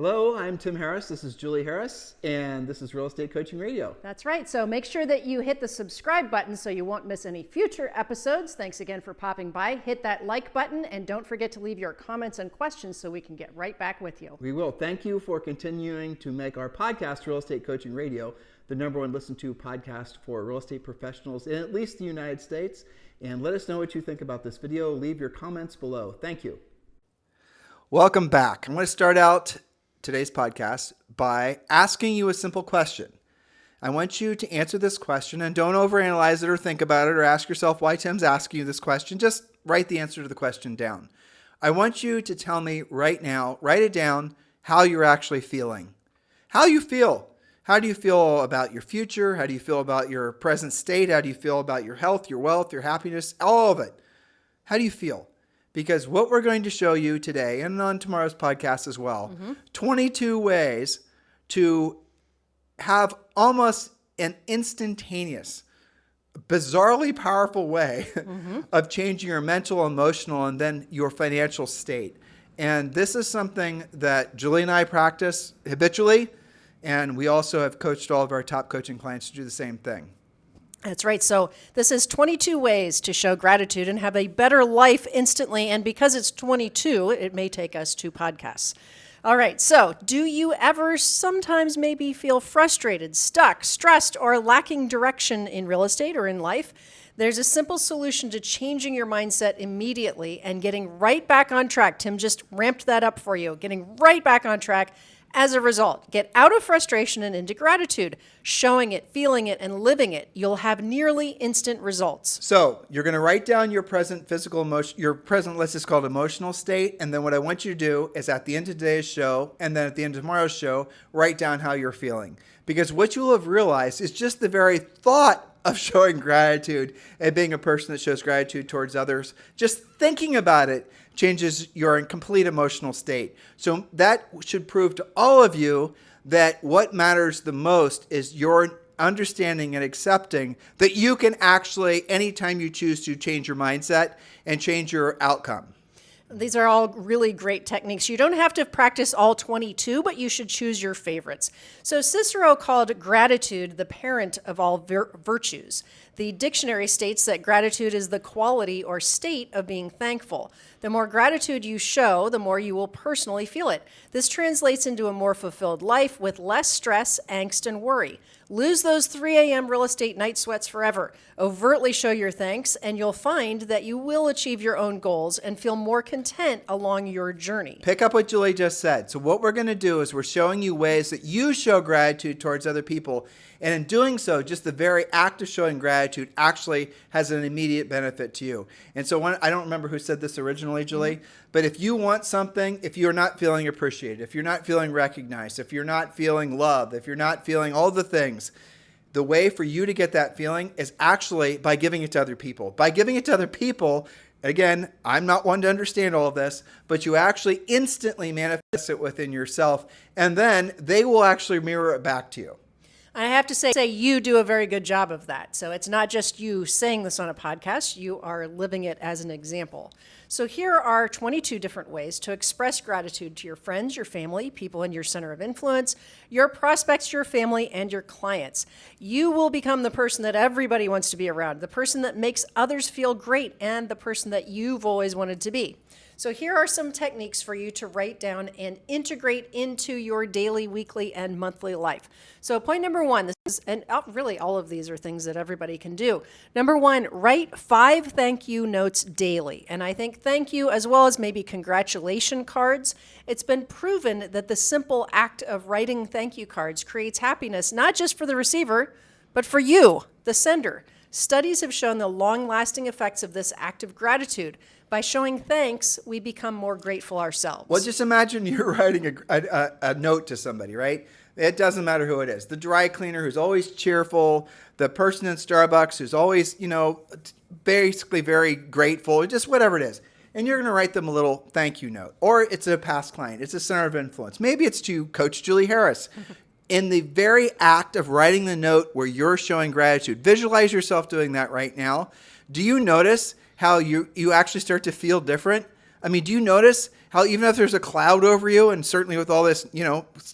Hello, I'm Tim Harris. This is Julie Harris, and this is Real Estate Coaching Radio. That's right. So make sure that you hit the subscribe button so you won't miss any future episodes. Thanks again for popping by. Hit that like button, and don't forget to leave your comments and questions so we can get right back with you. We will. Thank you for continuing to make our podcast, Real Estate Coaching Radio, the #1 listened to podcast for real estate professionals in at least the United States. And let us know what you think about this video. Leave your comments below. Thank you. Welcome back. I'm going to start out today's podcast by asking you a simple question. I want you to answer this question, and don't overanalyze it or think about it or ask yourself why Tim's asking you this question. Just write the answer to the question down. I want you to tell me right now, write it down, how you're actually feeling. How you feel. How do you feel about your future? How do you feel about your present state? How do you feel about your health, your wealth, your happiness, all of it? How do you feel? Because what we're going to show you today and on tomorrow's podcast as well, 22 ways to have almost an instantaneous, bizarrely powerful way of changing your mental, emotional, and then your financial state. And this is something that Julie and I practice habitually, and we also have coached all of our top coaching clients to do the same thing. That's right. So this is 22 ways to show gratitude and have a better life instantly. And because it's 22, it may take us 2 podcasts. All right. So do you ever sometimes maybe feel frustrated, stuck, stressed, or lacking direction in real estate or in life? There's a simple solution to changing your mindset immediately and getting right back on track. Tim just ramped that up for you, getting right back on track. As a result, get out of frustration and into gratitude, showing it, feeling it, and living it. You'll have nearly instant results. So you're going to write down your present physical emotion, your present, let's just call it emotional state. And then what I want you to do is at the end of today's show, and then at the end of tomorrow's show, write down how you're feeling. Because what you will have realized is just the very thought of showing gratitude and being a person that shows gratitude towards others, just thinking about it changes your complete emotional state. So that should prove to all of you that what matters the most is your understanding and accepting that you can actually, anytime you choose to, change your mindset and change your outcome. These are all really great techniques. You don't have to practice all 22, but you should choose your favorites. So Cicero called gratitude the parent of all virtues. The dictionary states that gratitude is the quality or state of being thankful. The more gratitude you show, the more you will personally feel it. This translates into a more fulfilled life with less stress, angst, and worry. Lose those 3 a.m. real estate night sweats forever. Overtly show your thanks, and you'll find that you will achieve your own goals and feel more content along your journey. Pick up what Julie just said. So what we're going to do is we're showing you ways that you show gratitude towards other people. And in doing so, just the very act of showing gratitude actually has an immediate benefit to you. And so I don't remember who said this originally, Julie, but if you want something, if you're not feeling appreciated, if you're not feeling recognized, if you're not feeling loved, if you're not feeling all the things, the way for you to get that feeling is actually by giving it to other people. By giving it to other people, again, I'm not one to understand all of this, but you actually instantly manifest it within yourself, and then they will actually mirror it back to you. I have to say you do a very good job of that. So it's not just you saying this on a podcast, you are living it as an example. So here are 22 different ways to express gratitude to your friends, your family, people in your center of influence, your prospects, your family, and your clients. You will become the person that everybody wants to be around, the person that makes others feel great, and the person that you've always wanted to be. So here are some techniques for you to write down and integrate into your daily, weekly, and monthly life. So point number 1, this is, and really all of these are things that everybody can do. Number 1, write 5 thank you notes daily. And I think thank you as well as maybe congratulation cards. It's been proven that the simple act of writing thank you cards creates happiness, not just for the receiver, but for you, the sender. Studies have shown the long-lasting effects of this act of gratitude. By showing thanks, we become more grateful ourselves. Well, just imagine you're writing a note to somebody, right? It doesn't matter who it is. The dry cleaner who's always cheerful, the person in Starbucks who's always, basically very grateful, just whatever it is. And you're going to write them a little thank you note. Or it's a past client. It's a center of influence. Maybe it's to Coach Julie Harris. In the very act of writing the note where you're showing gratitude, visualize yourself doing that right now. Do you notice how you actually start to feel different? I mean, do you notice how even if there's a cloud over you, and certainly with all this,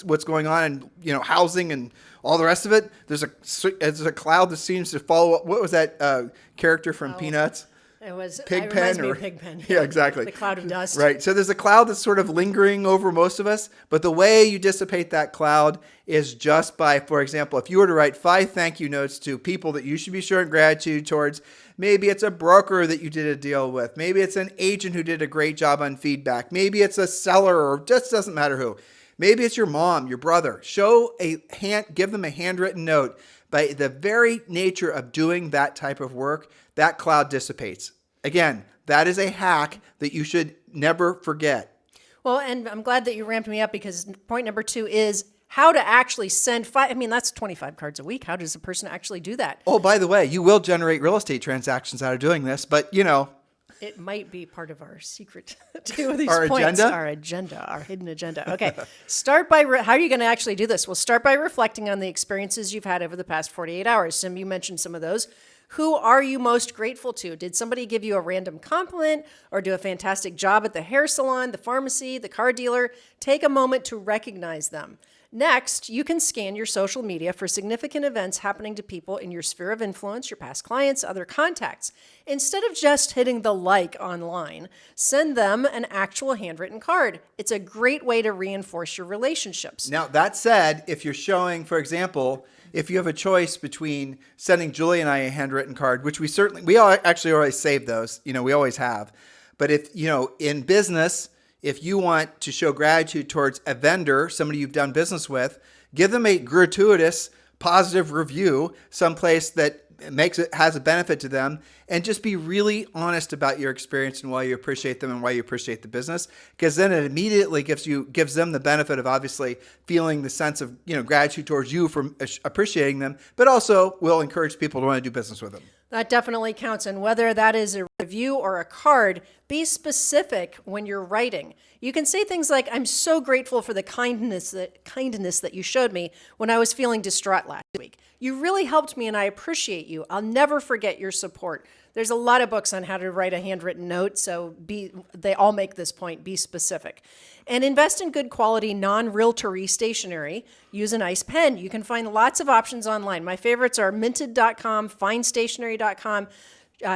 what's going on and, housing and all the rest of it, there's a cloud that seems to follow up. What was that character from Peanuts? It was Pigpen or Pigpen. Yeah, exactly. The cloud of dust. Right. So there's a cloud that's sort of lingering over most of us, but the way you dissipate that cloud is just by, for example, if you were to write 5 thank you notes to people that you should be showing gratitude towards. Maybe it's a broker that you did a deal with. Maybe it's an agent who did a great job on feedback. Maybe it's a seller, or just doesn't matter who. Maybe it's your mom, your brother. Give them a handwritten note. By the very nature of doing that type of work, that cloud dissipates. Again, that is a hack that you should never forget. Well, and I'm glad that you ramped me up, because point number 2 is how to actually send 5. I mean, that's 25 cards a week. How does a person actually do that? Oh, by the way, you will generate real estate transactions out of doing this, but It might be part of our secret to these Our points. agenda? Our hidden agenda. Okay. Start by, how are you going to actually do this? Well, start by reflecting on the experiences you've had over the past 48 hours. Sim, you mentioned some of those. Who are you most grateful to? Did somebody give you a random compliment or do a fantastic job at the hair salon, the pharmacy, the car dealer? Take a moment to recognize them. Next, you can scan your social media for significant events happening to people in your sphere of influence, your past clients, other contacts. Instead of just hitting the like online, send them an actual handwritten card. It's a great way to reinforce your relationships. Now, that said, if you're showing, for example, if you have a choice between sending Julie and I a handwritten card, which we all actually always save those, we always have. But if, in business, if you want to show gratitude towards a vendor, somebody you've done business with, give them a gratuitous positive review, someplace that has a benefit to them, and just be really honest about your experience and why you appreciate them and why you appreciate the business, because then it immediately gives them the benefit of obviously feeling the sense of gratitude towards you for appreciating them, but also will encourage people to want to do business with them. That definitely counts. And whether that is a review or a card, be specific when you're writing. You can say things like, I'm so grateful for the kindness that you showed me when I was feeling distraught last week. You really helped me and I appreciate you. I'll never forget your support. There's a lot of books on how to write a handwritten note, so they all make this point, be specific. And invest in good quality, non-realtor-y stationery. Use a nice pen. You can find lots of options online. My favorites are minted.com, finestationery.com.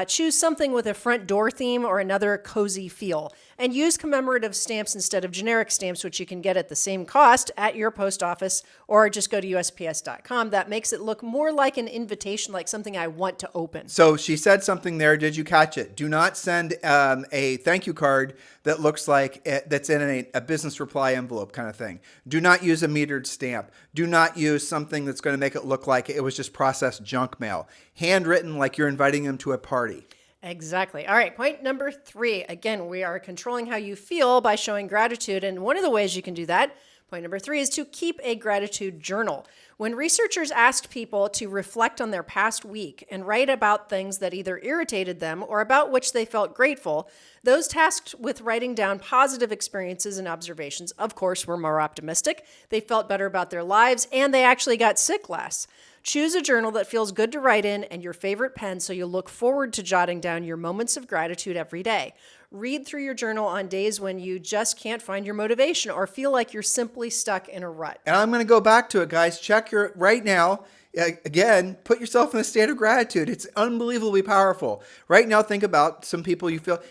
Choose something with a front door theme or another cozy feel. And use commemorative stamps instead of generic stamps, which you can get at the same cost at your post office, or just go to USPS.com. That makes it look more like an invitation, like something I want to open. So she said something there. Did you catch it? Do not send a thank you card that looks like that's in a business reply envelope kind of thing. Do not use a metered stamp. Do not use something that's going to make it look like it was just processed junk mail. Handwritten, like you're inviting them to a party. Exactly. All right. Point number 3. Again, we are controlling how you feel by showing gratitude. And one of the ways you can do that, point number 3, is to keep a gratitude journal. When researchers asked people to reflect on their past week and write about things that either irritated them or about which they felt grateful, those tasked with writing down positive experiences and observations, of course, were more optimistic. They felt better about their lives, and they actually got sick less. Choose a journal that feels good to write in and your favorite pen so you'll look forward to jotting down your moments of gratitude every day. Read through your journal on days when you just can't find your motivation or feel like you're simply stuck in a rut. And I'm going to go back to it, guys. Check right now. Again, put yourself in a state of gratitude. It's unbelievably powerful. Right now, think about some people you feel.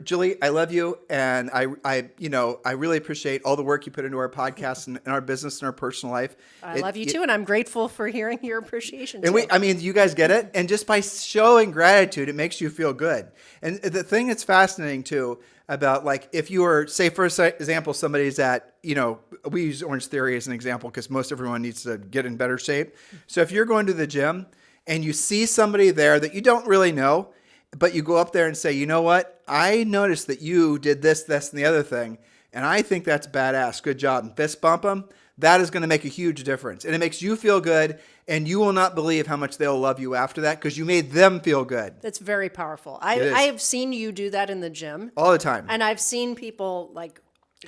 Julie, I love you, and I really appreciate all the work you put into our podcast and our business and our personal life. I love you too, and I'm grateful for hearing your appreciation. And you guys get it. And just by showing gratitude, it makes you feel good. And the thing that's fascinating too about, like, if you were, say, for example, somebody's at, we use Orange Theory as an example because most everyone needs to get in better shape. So if you're going to the gym and you see somebody there that you don't really know, but you go up there and say, you know what? I noticed that you did this, and the other thing, and I think that's badass. Good job. And fist bump them. That is going to make a huge difference. And it makes you feel good, and you will not believe how much they'll love you after that because you made them feel good. That's very powerful. I have seen you do that in the gym. All the time. And I've seen people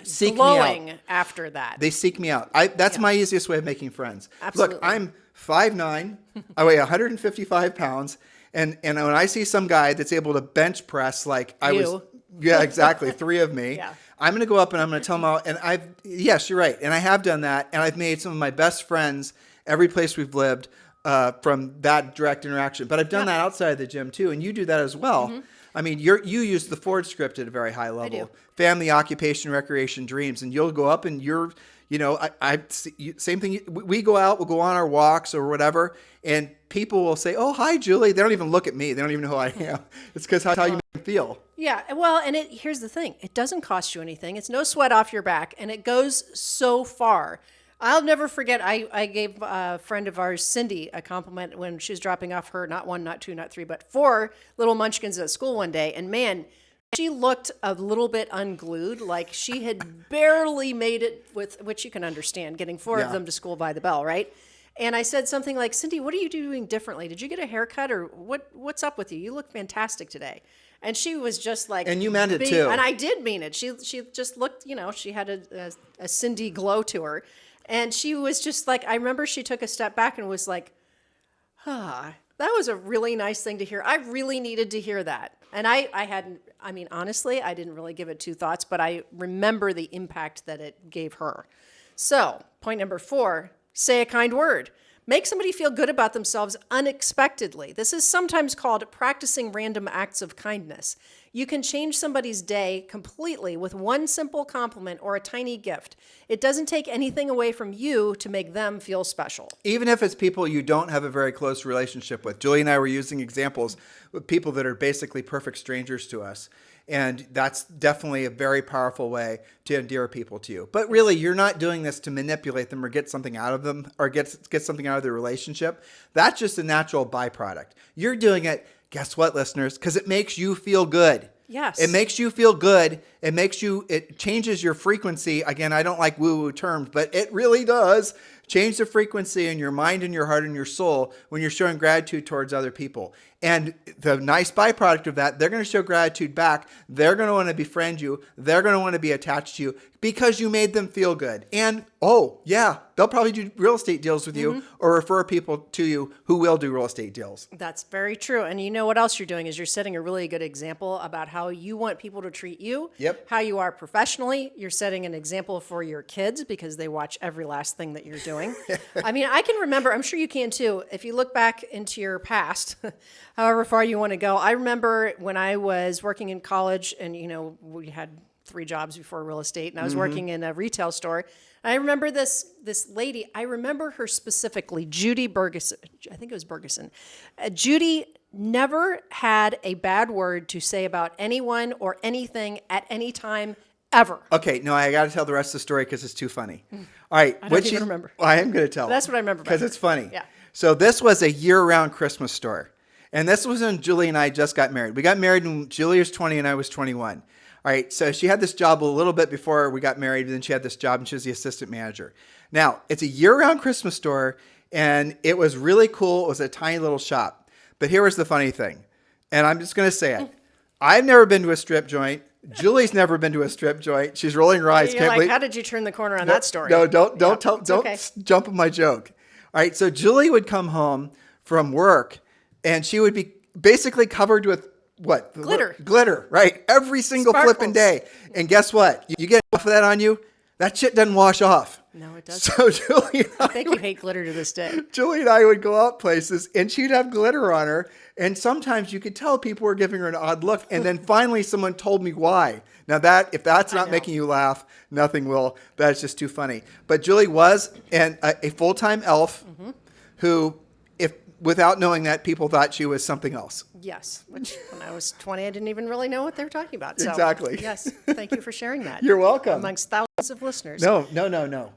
seek glowing me out after that. They seek me out. That's my easiest way of making friends. Absolutely. Look, I'm 5'9", I weigh 155 pounds, and when I see some guy that's able to bench press like I was Yeah, exactly. 3 of me. Yeah. I'm going to go up and I'm going to tell them all. And yes, you're right. And I have done that. And I've made some of my best friends every place we've lived from that direct interaction. But I've done that outside of the gym too. And you do that as well. I mean, you use the Ford script at a very high level. do. Family, occupation, recreation, dreams. And you'll go up and same thing. We go out, we'll go on our walks or whatever. And people will say, oh, hi, Julie. They don't even look at me. They don't even know who I am. It's because how you make them feel. Yeah, well, and here's the thing. It doesn't cost you anything. It's no sweat off your back, and it goes so far. I'll never forget, I gave a friend of ours, Cindy, a compliment when she was dropping off her, not 1, not 2, not 3, but 4 little munchkins at school one day. And man, she looked a little bit unglued, like she had barely made it with, which you can understand, getting 4 of them to school by the bell, right? And I said something like, Cindy, what are you doing differently? Did you get a haircut or what's up with you? You look fantastic today. And she was just like... And you meant it too. And I did mean it. She just looked, she had a Cindy glow to her. And she was just like, I remember she took a step back and was like, that was a really nice thing to hear. I really needed to hear that. And honestly, I didn't really give it 2 thoughts, but I remember the impact that it gave her. So, point number 4, say a kind word. Make somebody feel good about themselves unexpectedly. This is sometimes called practicing random acts of kindness. You can change somebody's day completely with one simple compliment or a tiny gift. It doesn't take anything away from you to make them feel special. Even if it's people you don't have a very close relationship with. Julie and I were using examples with people that are basically perfect strangers to us. And that's definitely a very powerful way to endear people to you. But really, you're not doing this to manipulate them or get something out of them or get something out of their relationship. That's just a natural byproduct. You're doing it, guess what, listeners? Because it makes you feel good. Yes. It makes you feel good. It changes your frequency. Again, I don't like woo-woo terms, but it really does change the frequency in your mind and your heart and your soul when you're showing gratitude towards other people. And the nice byproduct of that, they're going to show gratitude back. They're going to want to befriend you. They're going to want to be attached to you because you made them feel good. And, they'll probably do real estate deals with you or refer people to you who will do real estate deals. That's very true. And you know what else you're doing is you're setting a really good example about how you want people to treat you, how you are professionally. You're setting an example for your kids because they watch every last thing that you're doing. I mean, I can remember, I'm sure you can too, if you look back into your past, however far you want to go. I remember when I was working in college and, we had 3 jobs before real estate and I was working in a retail store. I remember this lady, I remember her specifically, Judy Bergeson. I think it was Bergeson. Judy never had a bad word to say about anyone or anything at any time ever. Okay, no, I got to tell the rest of the story because it's too funny. All right. I don't even remember. Well, I am going to tell. That's what I remember. Because it's funny. Yeah. So this was a year-round Christmas store. And this was when Julie and I just got married. We got married when Julie was 20 and I was 21. All right, so she had this job a little bit before we got married, and then she had this job, and she was the assistant manager. Now, it's a year-round Christmas store, and it was really cool. It was a tiny little shop. But here was the funny thing, and I'm just going to say it. I've never been to a strip joint. Julie's never been to a strip joint. She's rolling her eyes. You're like, how did you turn the corner on that story? No, don't jump on my joke. All right, so Julie would come home from work, and she would be basically covered with what? Glitter, right? Every single flipping day. And guess what? You get enough of that on you, that shit doesn't wash off. No, it doesn't. So Julie and I think you hate glitter to this day. Julie and I would go out places and she'd have glitter on her. And sometimes you could tell people were giving her an odd look. And then finally someone told me why. Now if that's not making you laugh, nothing will. That's just too funny. But Julie was a full-time elf who, without knowing that, people thought she was something else. Yes, which when I was 20, I didn't even really know what they were talking about. So, exactly. Yes, thank you for sharing that. You're welcome. Amongst thousands of listeners. No.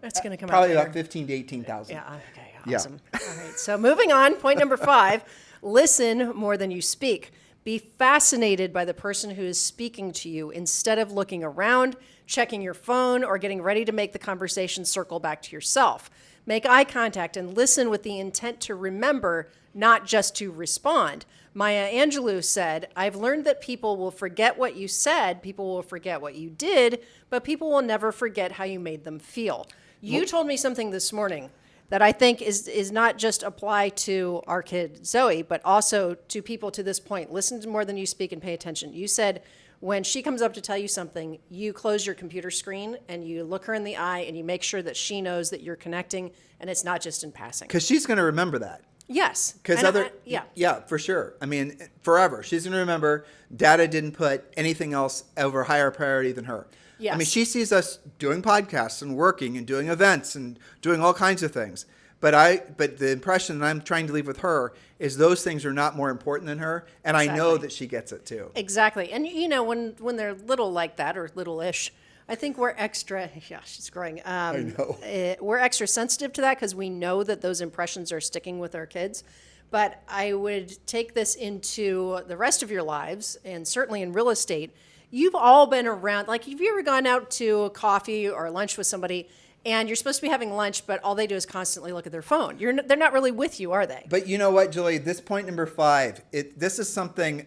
That's going to come probably out about 15 to 18,000. Yeah, okay, awesome. Yeah. All right, so moving on, point number 5, listen more than you speak. Be fascinated by the person who is speaking to you instead of looking around, checking your phone, or getting ready to make the conversation circle back to yourself. Make eye contact and listen with the intent to remember, not just to respond. Maya Angelou said, I've learned that people will forget what you said, people will forget what you did, but people will never forget how you made them feel. You told me something this morning that I think is not just apply to our kid Zoe, but also to people to this point. Listen to more than you speak and pay attention. You said, When she comes up to tell you something, you close your computer screen and you look her in the eye and you make sure that she knows that you're connecting and it's not just in passing. Because she's going to remember that. Yes. Because yeah, for sure. I mean, forever. She's going to remember Dada didn't put anything else over higher priority than her. Yes. I mean, she sees us doing podcasts and working and doing events and doing all kinds of things. But the impression that I'm trying to leave with her is those things are not more important than her, and Exactly. I know that she gets it too. Exactly. And you know, when they're little like that or little-ish, I think we're extra, yeah, she's growing. I know. We're extra sensitive to that because we know that those impressions are sticking with our kids. But I would take this into the rest of your lives, and certainly in real estate. You've all been around, like, have you ever gone out to a coffee or lunch with somebody and you're supposed to be having lunch, but all they do is constantly look at their phone? They're not really with you, are they? But you know what, Julie? This point number 5, this is something.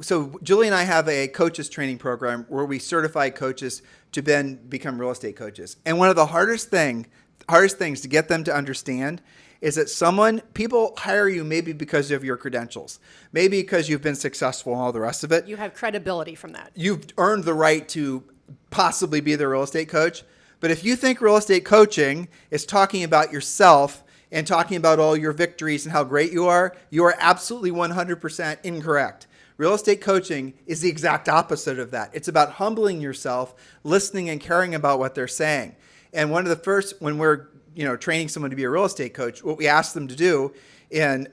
So Julie and I have a coaches training program where we certify coaches to then become real estate coaches. And one of the hardest things to get them to understand is that people hire you maybe because of your credentials, maybe because you've been successful and all the rest of it. You have credibility from that. You've earned the right to possibly be the real estate coach. But if you think real estate coaching is talking about yourself and talking about all your victories and how great you are absolutely 100% incorrect. Real estate coaching is the exact opposite of that. It's about humbling yourself, listening and caring about what they're saying. And one of the first, when we're training someone to be a real estate coach, what we ask them to do, and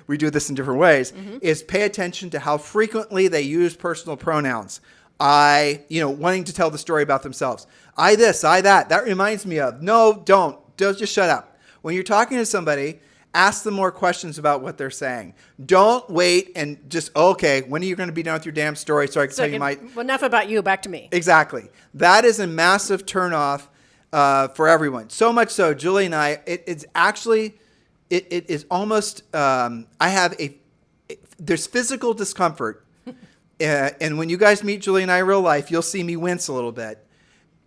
we do this in different ways, is pay attention to how frequently they use personal pronouns. Wanting to tell the story about themselves. I this, I that. That reminds me of. No, don't. Just shut up. When you're talking to somebody, ask them more questions about what they're saying. Don't wait and just, okay, when are you going to be done with your damn story so I can tell you my... Well, enough about you, back to me. Exactly. That is a massive turnoff for everyone. So much so, Julie and I, it is almost, there's physical discomfort. And when you guys meet Julie and I in real life, you'll see me wince a little bit.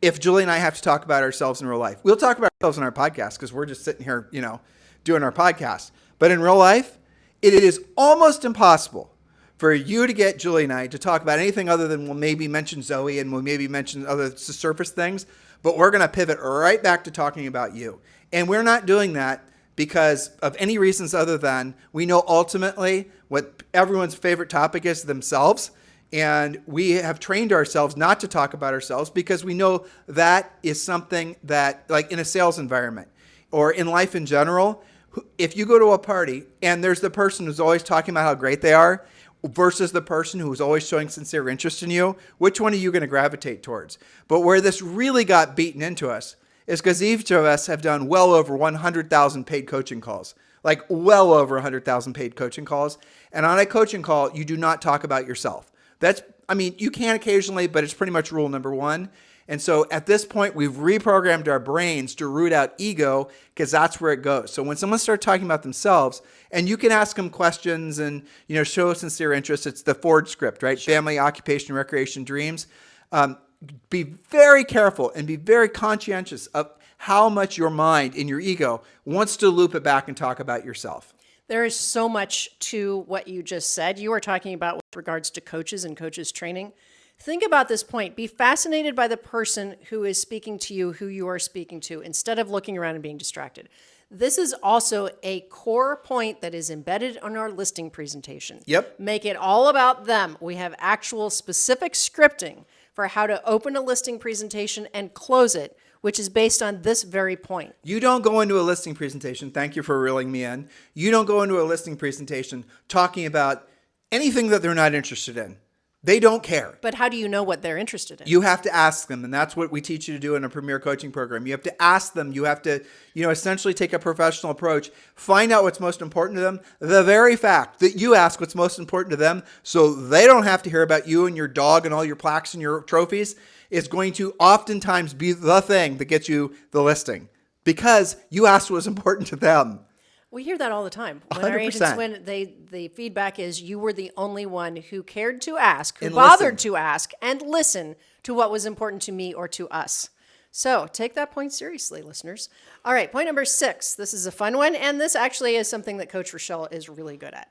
If Julie and I have to talk about ourselves in real life, we'll talk about ourselves in our podcast because we're just sitting here, doing our podcast. But in real life, it is almost impossible for you to get Julie and I to talk about anything other than we'll maybe mention Zoe and we'll maybe mention other surface things, but we're going to pivot right back to talking about you. And we're not doing that because of any reasons other than we know ultimately what everyone's favorite topic is themselves. And we have trained ourselves not to talk about ourselves because we know that is something that, like in a sales environment or in life in general, if you go to a party and there's the person who's always talking about how great they are versus the person who's always showing sincere interest in you, which one are you going to gravitate towards? But where this really got beaten into us is because each of us have done well over 100,000 paid coaching calls, like well over 100,000 paid coaching calls. And on a coaching call, you do not talk about yourself. You can occasionally, but it's pretty much rule number 1. And so at this point, we've reprogrammed our brains to root out ego because that's where it goes. So when someone starts talking about themselves, and you can ask them questions and show sincere interest, it's the Ford script, right? Sure. Family, occupation, recreation, dreams. Be very careful and be very conscientious of how much your mind and your ego wants to loop it back and talk about yourself. There is so much to what you just said. You were talking about with regards to coaches and coaches training. Think about this point. Be fascinated by the person who is speaking to you, who you are speaking to, instead of looking around and being distracted. This is also a core point that is embedded on our listing presentation. Yep. Make it all about them. We have actual specific scripting for how to open a listing presentation and close it, which is based on this very point. You don't go into a listing presentation, thank you for reeling me in. You don't go into a listing presentation talking about anything that they're not interested in. They don't care. But how do you know what they're interested in? You have to ask them, and that's what we teach you to do in a Premier Coaching Program. You have to ask them. You have to, essentially take a professional approach, find out what's most important to them. The very fact that you ask what's most important to them so they don't have to hear about you and your dog and all your plaques and your trophies is going to oftentimes be the thing that gets you the listing because you asked what was important to them. We hear that all the time. When 100%. our agents the feedback is you were the only one who cared to ask, who And bothered listen. to ask, and listen to what was important to me or to us. So take that point seriously, listeners. All right, point number 6. This is a fun one, and this actually is something that Coach Rochelle is really good at.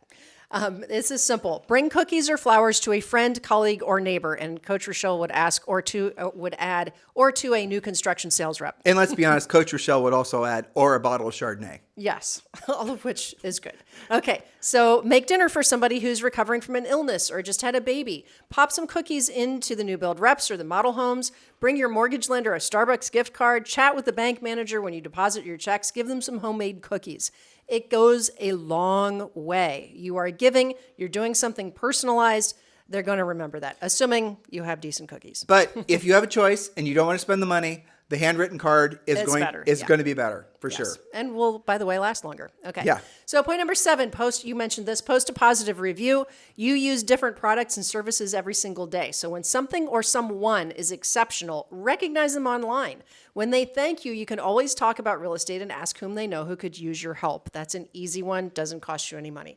This is simple. Bring cookies or flowers to a friend, colleague, or neighbor, and Coach Rochelle would ask, would add, or to a new construction sales rep. And let's be honest, Coach Rochelle would also add, or a bottle of Chardonnay. Yes, all of which is good. Okay, so make dinner for somebody who's recovering from an illness or just had a baby. Pop some cookies into the new build reps or the model homes. Bring your mortgage lender a Starbucks gift card. Chat with the bank manager when you deposit your checks. Give them some homemade cookies. It goes a long way. You are giving, you're doing something personalized. They're going to remember that, assuming you have decent cookies. But if you have a choice and you don't want to spend the money, the handwritten card is going to be better for sure. And will, by the way, last longer. Okay. Yeah. So point number 7, you mentioned this, post a positive review. You use different products and services every single day. So when something or someone is exceptional, recognize them online. When they thank you, you can always talk about real estate and ask whom they know who could use your help. That's an easy one, doesn't cost you any money.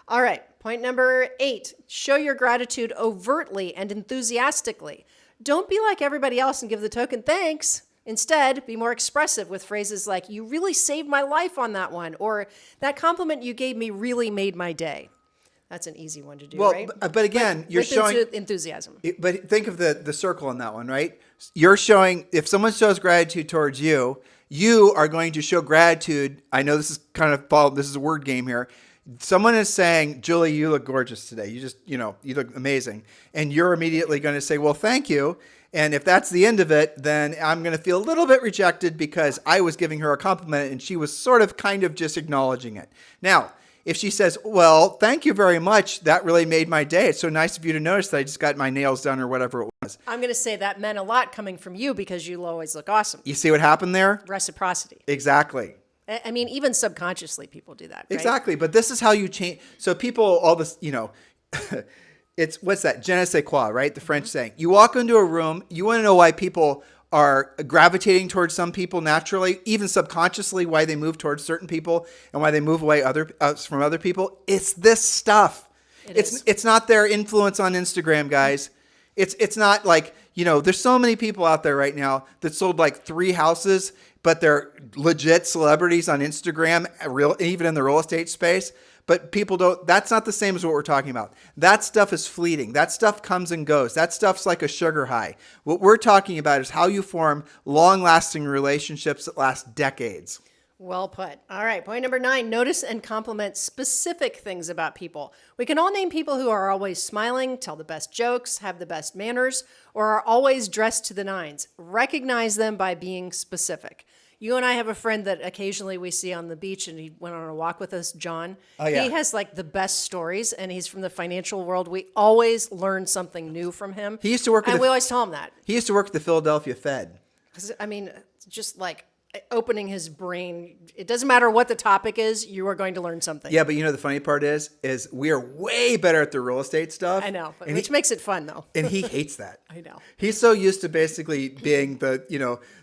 All right, point number 8, show your gratitude overtly and enthusiastically. Don't be like everybody else and give the token thanks. Instead, be more expressive with phrases like, you really saved my life on that one, or that compliment you gave me really made my day. That's an easy one to do, right? But again, you're with showing enthusiasm. But think of the circle on that one, right? You're showing, if someone shows gratitude towards you, you are going to show gratitude. I know this is this is a word game here. Someone is saying, Julie, you look gorgeous today. You look amazing. And you're immediately going to say, well, thank you. And if that's the end of it, then I'm going to feel a little bit rejected because I was giving her a compliment and she was kind of just acknowledging it. Now, if she says, well, thank you very much. That really made my day. It's so nice of you to notice that I just got my nails done or whatever it was. I'm going to say that meant a lot coming from you because you always look awesome. You see what happened there? Reciprocity. Exactly. I mean, even subconsciously people do that, right? Exactly. But this is how you change. So people, all this, it's, what's that? Je ne sais quoi, right? The French saying. You walk into a room, you want to know why people are gravitating towards some people naturally, even subconsciously, why they move towards certain people and why they move away from other people. It's this stuff. It's not their influence on Instagram, guys. It's not like, there's so many people out there right now that sold like 3 houses, but they're legit celebrities on Instagram, even in the real estate space. But people don't, that's not the same as what we're talking about. That stuff is fleeting. That stuff comes and goes. That stuff's like a sugar high. What we're talking about is how you form long-lasting relationships that last decades. Well put. All right. Point number 9, notice and compliment specific things about people. We can all name people who are always smiling, tell the best jokes, have the best manners, or are always dressed to the nines. Recognize them by being specific. You and I have a friend that occasionally we see on the beach, and he went on a walk with us, John. Oh, yeah. He has like the best stories, and he's from the financial world. We always learn something new from him. He used to work and we always tell him that. He used to work at the Philadelphia Fed. I mean, just like opening his brain. It doesn't matter what the topic is, you are going to learn something. Yeah, but the funny part is we are way better at the real estate stuff. I know, which makes it fun though. And he hates that. I know. He's so used to basically being the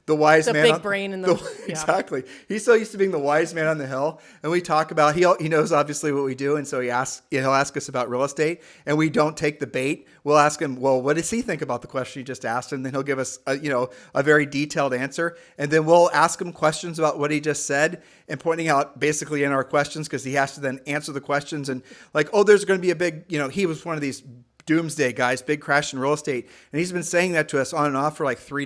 wise man. The big brain in the yeah. Exactly. He's so used to being the wise man on the hill. And we talk about, he knows obviously what we do. And so he'll ask us about real estate and we don't take the bait. We'll ask him, well, what does he think about the question you just asked? And then he'll give us a very detailed answer. And then we'll ask him questions about what he just said and pointing out basically in our questions, because he has to then answer the questions and like, oh, there's going to be a big, he was one of these doomsday guys, big crash in real estate. And he's been saying that to us on and off for like 3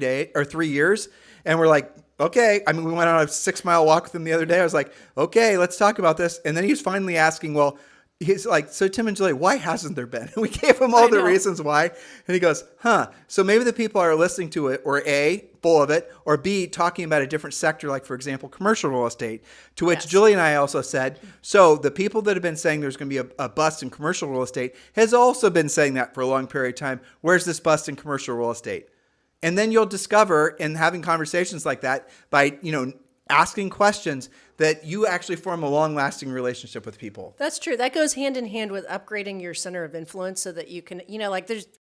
years. And we're like, okay. I mean, we went on a 6-mile walk with him the other day. I was like, okay, let's talk about this. And then he was finally asking, well, he's like, so Tim and Julie, why hasn't there been? And we gave him all the reasons why. And he goes, so maybe the people are listening to it, or A, full of it, or B, talking about a different sector, like, for example, commercial real estate, to which Julie and I also said, so the people that have been saying there's going to be a bust in commercial real estate has also been saying that for a long period of time. Where's this bust in commercial real estate? And then you'll discover in having conversations like that by, asking questions that you actually form a long-lasting relationship with people. That's true. That goes hand in hand with upgrading your center of influence so that you can,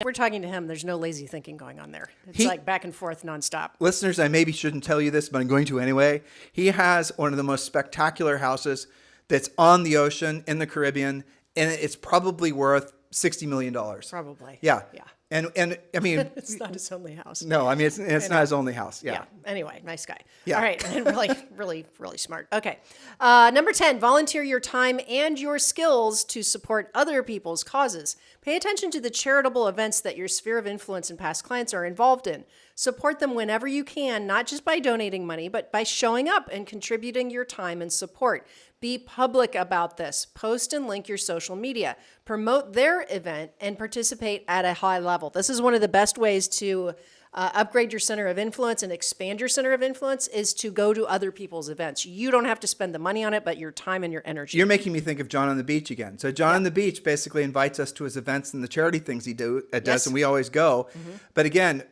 we're talking to him, there's no lazy thinking going on there. It's like back and forth nonstop. Listeners, I maybe shouldn't tell you this, but I'm going to anyway. He has one of the most spectacular houses that's on the ocean in the Caribbean, and it's probably worth $60 million. Probably. Yeah. And I mean, It's not his only house. no, I mean, it's not his only house. Yeah. Anyway, nice guy. Yeah. All right. And really, really, really smart. Okay. Number 10, volunteer your time and your skills to support other people's causes. Pay attention to the charitable events that your sphere of influence and past clients are involved in. Support them whenever you can, not just by donating money, but by showing up and contributing your time and support. Be public about this. Post and link your social media. Promote their event and participate at a high level. This is one of the best ways to upgrade your center of influence and expand your center of influence is to go to other people's events. You don't have to spend the money on it, but your time and your energy. You're making me think of John on the Beach again. So John on the Beach basically invites us to his events and the charity things he does, Yes. and we always go. But again,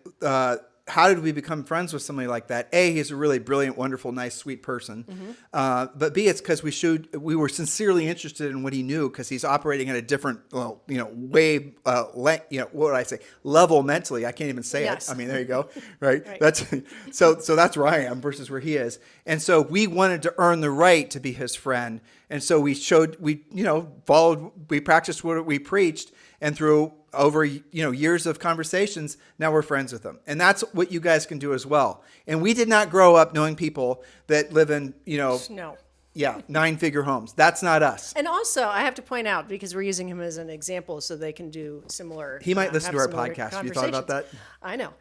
how did we become friends with somebody like that? A, he's a really brilliant, wonderful, nice, sweet person. But B, it's because we were sincerely interested in what he knew because he's operating at a different, way, what would I say, level mentally. I can't even say Yes. it. I mean, there you go. Right. Right. That's so that's where I am versus where he is. And so we wanted to earn the right to be his friend. And so we practiced what we preached, and through over years of conversations, now we're friends with them. And that's what you guys can do as well. And we did not grow up knowing people that live in, No. 9-figure homes. That's not us. And also, I have to point out, because we're using him as an example so they can do similar. He might listen have to our similar podcast. Have you thought about that? I know.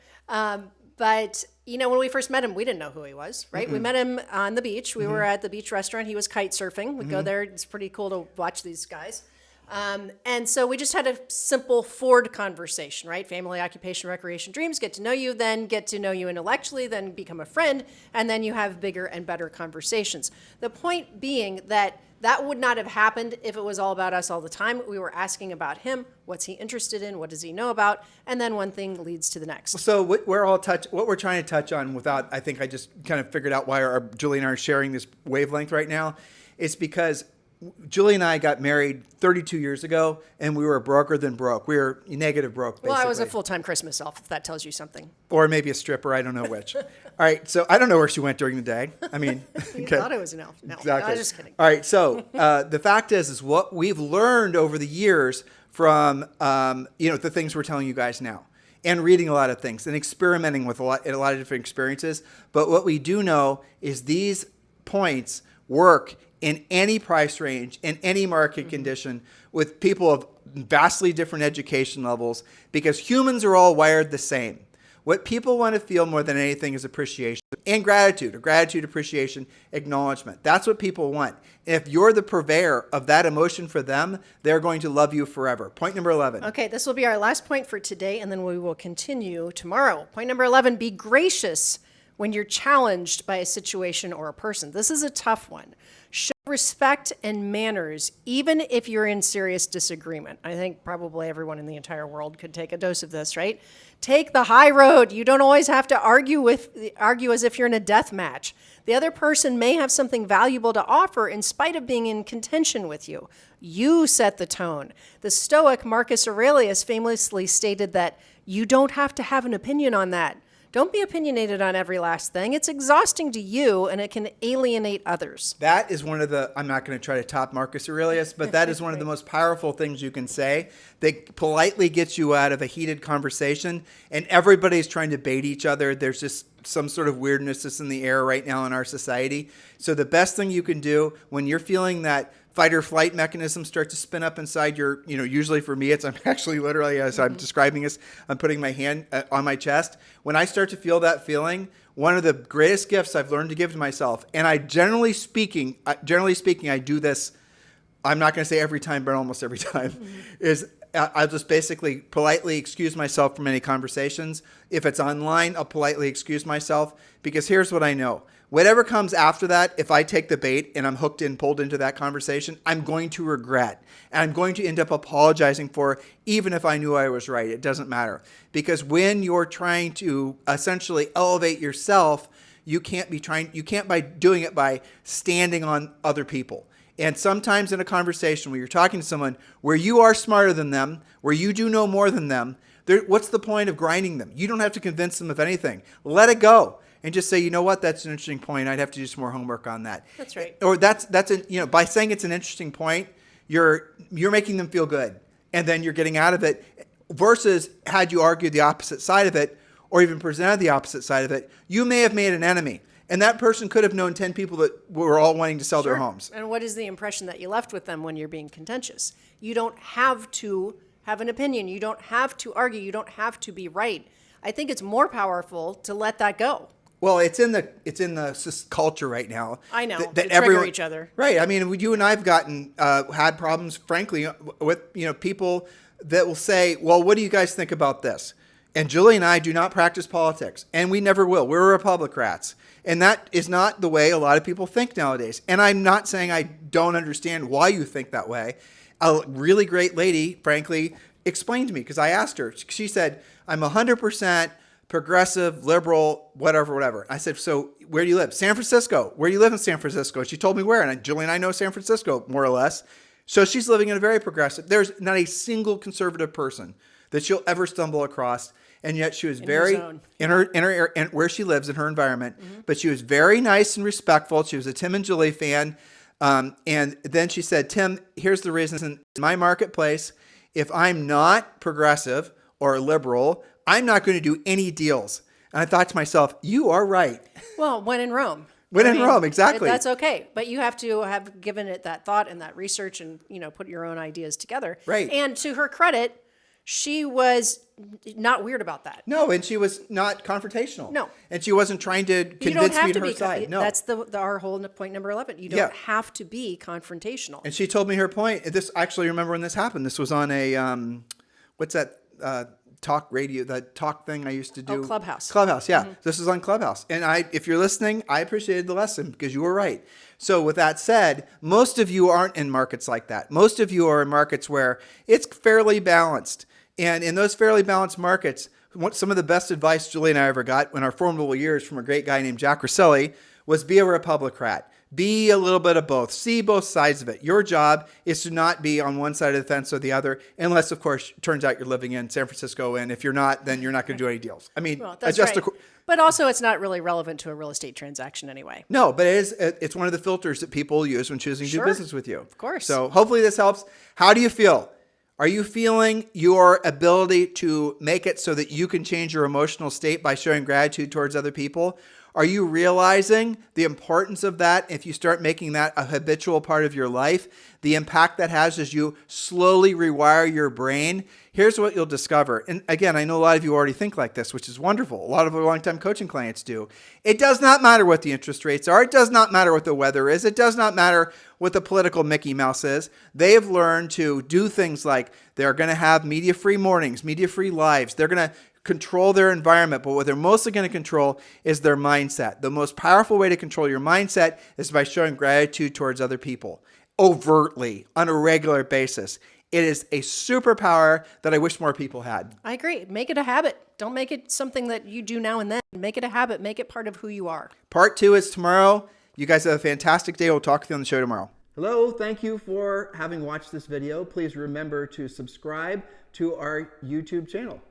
But, when we first met him, we didn't know who he was, right? We met him on the beach. We were at the beach restaurant. He was kite surfing. We'd go there. It's pretty cool to watch these guys. And so we just had a simple Ford conversation, right? Family, occupation, recreation, dreams, get to know you, then get to know you intellectually, then become a friend, and then you have bigger and better conversations. The point being that would not have happened if it was all about us all the time. We were asking about him, what's he interested in, what does he know about, and then one thing leads to the next. So what we're trying to touch on I think I just kind of figured out why Julie and I are sharing this wavelength right now. It's because Julie and I got married 32 years ago, and we were broker than broke. We were negative broke, basically. Well, I was a full-time Christmas elf, if that tells you something. Or maybe a stripper. I don't know which. All right. So I don't know where she went during the day. I mean, You thought I was an elf. No, exactly. I was just kidding. All right. So the fact is what we've learned over the years from, the things we're telling you guys now, and reading a lot of things and experimenting with a lot of different experiences. But what we do know is these points work in any price range, in any market condition, with people of vastly different education levels, because humans are all wired the same. What people want to feel more than anything is appreciation and gratitude, appreciation, acknowledgement. That's what people want. And if you're the purveyor of that emotion for them, they're going to love you forever. Point number 11. Okay, this will be our last point for today, and then we will continue tomorrow. Point number 11, be gracious when you're challenged by a situation or a person. This is a tough one. Show respect and manners, even if you're in serious disagreement. I think probably everyone in the entire world could take a dose of this, right? Take the high road. You don't always have to argue as if you're in a death match. The other person may have something valuable to offer in spite of being in contention with you. You set the tone. The Stoic Marcus Aurelius famously stated that you don't have to have an opinion on that. Don't be opinionated on every last thing. It's exhausting to you, and it can alienate others. That is one of I'm not going to try to top Marcus Aurelius, but that is one of the most powerful things you can say that politely gets you out of a heated conversation, and everybody's trying to bait each other. There's just some sort of weirdness that's in the air right now in our society. So the best thing you can do when you're feeling that fight or flight mechanism start to spin up inside your, usually for me, I'm actually literally, as I'm describing this, I'm putting my hand on my chest. When I start to feel that feeling, one of the greatest gifts I've learned to give to myself, and I generally speaking, I do this, I'm not going to say every time, but almost every time, is I'll just basically politely excuse myself from any conversations. If it's online, I'll politely excuse myself, because here's what I know. Whatever comes after that, if I take the bait and I'm pulled into that conversation, I'm going to regret. And I'm going to end up apologizing for, even if I knew I was right. It doesn't matter. Because when you're trying to essentially elevate yourself, you can't by doing it by standing on other people. And sometimes in a conversation where you're talking to someone where you are smarter than them, where you do know more than them, what's the point of grinding them? You don't have to convince them of anything. Let it go. And just say, you know what, that's an interesting point. I'd have to do some more homework on that. That's right. Or by saying it's an interesting point, you're making them feel good, and then you're getting out of it. versus had you argued the opposite side of it or even presented the opposite side of it, you may have made an enemy. And that person could have known 10 people that were all wanting to sell their homes. And what is the impression that you left with them when you're being contentious? You don't have to have an opinion. You don't have to argue. You don't have to be right. I think it's more powerful to let that go. Well, it's in the culture right now. I know. That They trigger everyone, each other. Right. I mean, you and I have had problems, frankly, with people that will say, well, what do you guys think about this? And Julie and I do not practice politics, and we never will. We're Republicrats. And that is not the way a lot of people think nowadays. And I'm not saying I don't understand why you think that way. A really great lady, frankly, explained to me, because I asked her. She said, I'm 100% progressive, liberal, whatever. I said, so where do you live? San Francisco. Where do you live in San Francisco? She told me where. And Julie and I know San Francisco, more or less. So she's living in a very progressive. There's not a single conservative person that she'll ever stumble across. And yet she was very in where she lives, in her environment. Mm-hmm. But she was very nice and respectful. She was a Tim and Julie fan. And then she said, Tim, here's the reason. In my marketplace, if I'm not progressive or liberal, I'm not going to do any deals. And I thought to myself, you are right. Well, when in Rome. Rome, exactly. That's okay. But you have to have given it that thought and that research and, put your own ideas together. Right. And to her credit, she was not weird about that. No, and she was not confrontational. No. And she wasn't trying to convince me to her side. No. That's our whole point number 11. You don't have to be confrontational. And she told me her point. This, actually, remember when this happened. This was on a, what's that talk radio, that talk thing I used to do? Clubhouse. Clubhouse, yeah. Mm-hmm. This is on Clubhouse. And if you're listening, I appreciated the lesson because you were right. So with that said, most of you aren't in markets like that. Most of you are in markets where it's fairly balanced. And in those fairly balanced markets, some of the best advice Julie and I ever got in our formidable years from a great guy named Jack Rosselli was be a Republicrat. Be a little bit of both. See both sides of it. Your job is to not be on one side of the fence or the other, unless, of course, it turns out you're living in San Francisco. And if you're not, then you're not going to do any deals. I mean, that's right. But also, it's not really relevant to a real estate transaction anyway. No, but it's one of the filters that people use when choosing to do business with you. Of course. So hopefully this helps. How do you feel? Are you feeling your ability to make it so that you can change your emotional state by showing gratitude towards other people? Are you realizing the importance of that if you start making that a habitual part of your life? The impact that has as you slowly rewire your brain? Here's what you'll discover. And again, I know a lot of you already think like this, which is wonderful. A lot of our longtime coaching clients do. It does not matter what the interest rates are. It does not matter what the weather is. It does not matter what the political Mickey Mouse is. They have learned to do things like they're going to have media-free mornings, media-free lives. They're going to control their environment, but what they're mostly going to control is their mindset. The most powerful way to control your mindset is by showing gratitude towards other people, overtly, on a regular basis. It is a superpower that I wish more people had. I agree. Make it a habit. Don't make it something that you do now and then. Make it a habit. Make it part of who you are. Part 2 is tomorrow. You guys have a fantastic day. We'll talk to you on the show tomorrow. Hello, thank you for having watched this video. Please remember to subscribe to our YouTube channel.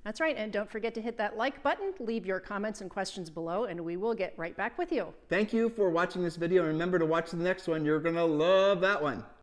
That's right. And don't forget to hit that like button, leave your comments and questions below, and we will get right back with you. Thank you for watching this video. And remember to watch the next one. You're going to love that one.